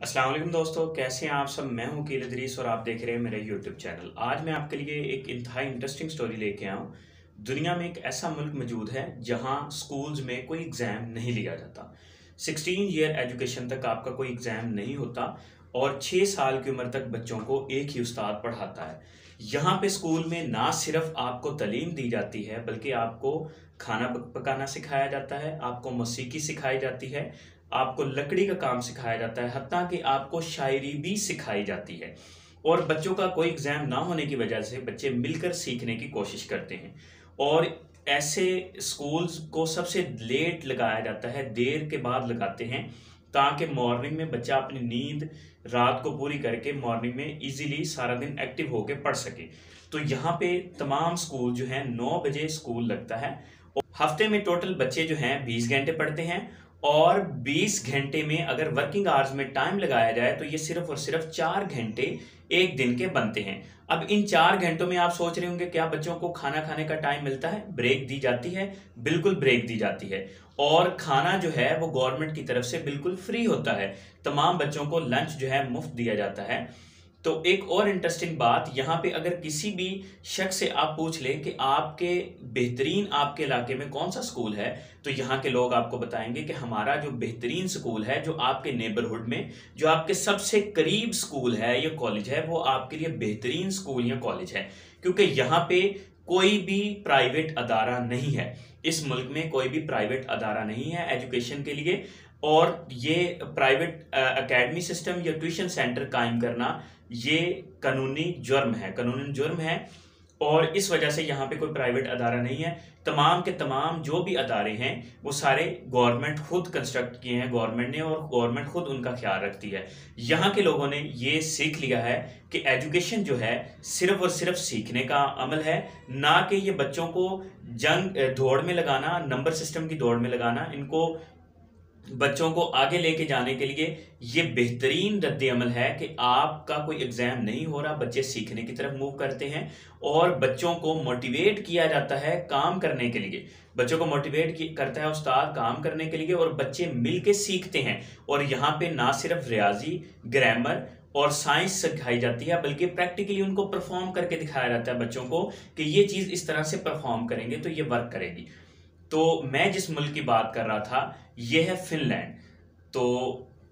अस्सलाम वालेकुम दोस्तों, कैसे हैं आप सब। मैं हूं कील इदरीस और आप देख रहे हैं मेरा यूट्यूब चैनल। आज मैं आपके लिए एक इंतहाई इंटरेस्टिंग स्टोरी लेके आया हूं। दुनिया में एक ऐसा मुल्क मौजूद है जहां स्कूल्स में कोई एग्ज़ाम नहीं लिया जाता। 16 ईयर एजुकेशन तक आपका कोई एग्ज़ाम नहीं होता और 6 साल की उम्र तक बच्चों को एक ही उस्ताद पढ़ाता है। यहाँ पे स्कूल में ना सिर्फ आपको तालीम दी जाती है बल्कि आपको खाना पकाना सिखाया जाता है, आपको मौसीकी सिखाई जाती है, आपको लकड़ी का काम सिखाया जाता है, हत्ता कि आपको शायरी भी सिखाई जाती है। और बच्चों का कोई एग्ज़ाम ना होने की वजह से बच्चे मिलकर सीखने की कोशिश करते हैं। और ऐसे स्कूल्स को सबसे लेट लगाया जाता है, देर के बाद लगाते हैं, ताकि मॉर्निंग में बच्चा अपनी नींद रात को पूरी करके मॉर्निंग में इजीली सारा दिन एक्टिव होके पढ़ सके। तो यहाँ पे तमाम स्कूल जो हैं 9 बजे स्कूल लगता है। हफ्ते में टोटल बच्चे जो हैं 20 घंटे पढ़ते हैं और 20 घंटे में अगर वर्किंग आवर्स में टाइम लगाया जाए तो ये सिर्फ और सिर्फ 4 घंटे एक दिन के बनते हैं। अब इन 4 घंटों में आप सोच रहे होंगे क्या बच्चों को खाना खाने का टाइम मिलता है, ब्रेक दी जाती है? बिल्कुल ब्रेक दी जाती है। और खाना जो है वो गवर्नमेंट की तरफ से बिल्कुल फ्री होता है। तमाम बच्चों को लंच जो है मुफ्त दिया जाता है। तो एक और इंटरेस्टिंग बात यहाँ पे, अगर किसी भी शख्स से आप पूछ ले कि आपके बेहतरीन आपके इलाके में कौन सा स्कूल है, तो यहाँ के लोग आपको बताएंगे कि हमारा जो बेहतरीन स्कूल है, जो आपके नेबरहुड में, जो आपके सबसे करीब स्कूल है या कॉलेज है, वो आपके लिए बेहतरीन स्कूल या कॉलेज है। क्योंकि यहाँ पे कोई भी प्राइवेट अदारा नहीं है। इस मुल्क में कोई भी प्राइवेट अदारा नहीं है एजुकेशन के लिए। और ये प्राइवेट एकेडमी सिस्टम या ट्यूशन सेंटर कायम करना ये कानूनी जुर्म है, कानूनी जुर्म है। और इस वजह से यहाँ पे कोई प्राइवेट अदारा नहीं है। तमाम के तमाम जो भी अदारे हैं वो सारे गवर्नमेंट खुद कंस्ट्रक्ट किए हैं, गवर्नमेंट ने, और गवर्नमेंट खुद उनका ख्याल रखती है। यहाँ के लोगों ने ये सीख लिया है कि एजुकेशन जो है सिर्फ और सिर्फ सीखने का अमल है, ना कि ये बच्चों को जंग दौड़ में लगाना, नंबर सिस्टम की दौड़ में लगाना। इनको बच्चों को आगे लेके जाने के लिए ये बेहतरीन रद्द-ए-अमल है कि आपका कोई एग्जाम नहीं हो रहा, बच्चे सीखने की तरफ मूव करते हैं और बच्चों को मोटिवेट किया जाता है काम करने के लिए। बच्चों को मोटिवेट करता है उस्ताद काम करने के लिए और बच्चे मिलके सीखते हैं। और यहाँ पे ना सिर्फ रियाजी, ग्रामर और साइंस सिखाई जाती है, बल्कि प्रैक्टिकली उनको परफॉर्म करके दिखाया जाता है बच्चों को कि ये चीज़ इस तरह से परफॉर्म करेंगे तो ये वर्क करेगी। तो मैं जिस मुल्क की बात कर रहा था ये है फिनलैंड। तो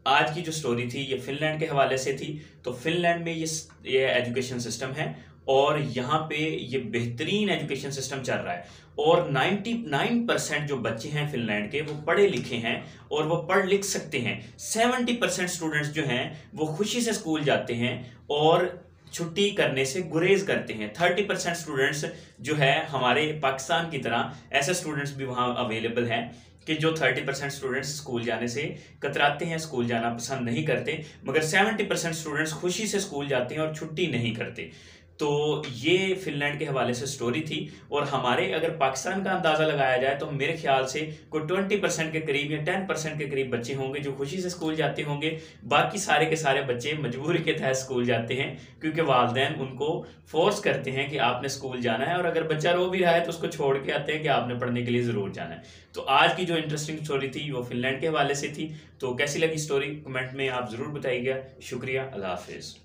आज की जो स्टोरी थी ये फिनलैंड के हवाले से थी। तो फिनलैंड में ये एजुकेशन सिस्टम है और यहाँ पे ये बेहतरीन एजुकेशन सिस्टम चल रहा है। और 99% जो बच्चे हैं फिनलैंड के वो पढ़े लिखे हैं और वो पढ़ लिख सकते हैं। 70% स्टूडेंट्स जो हैं वो खुशी से स्कूल जाते हैं और छुट्टी करने से गुरेज करते हैं। 30% स्टूडेंट्स जो है हमारे पाकिस्तान की तरह ऐसे स्टूडेंट्स भी वहाँ अवेलेबल हैं कि जो 30% स्टूडेंट्स स्कूल जाने से कतराते हैं, स्कूल जाना पसंद नहीं करते, मगर 70% स्टूडेंट्स खुशी से स्कूल जाते हैं और छुट्टी नहीं करते। तो ये फिनलैंड के हवाले से स्टोरी थी। और हमारे अगर पाकिस्तान का अंदाज़ा लगाया जाए तो मेरे ख्याल से कोई 20% के करीब या 10% के करीब बच्चे होंगे जो खुशी से स्कूल जाते होंगे। बाकी सारे के सारे बच्चे मजबूरी के तहत स्कूल जाते हैं क्योंकि वालिदैन उनको फोर्स करते हैं कि आपने स्कूल जाना है, और अगर बच्चा रो भी रहा है तो उसको छोड़ के आते हैं कि आपने पढ़ने के लिए ज़रूर जाना है। तो आज की जो इंटरेस्टिंग स्टोरी थी वो फिनलैंड के हवाले से थी। तो कैसी लगी स्टोरी कमेंट में आप ज़रूर बताइएगा। शुक्रिया, अल्लाह हाफिज़।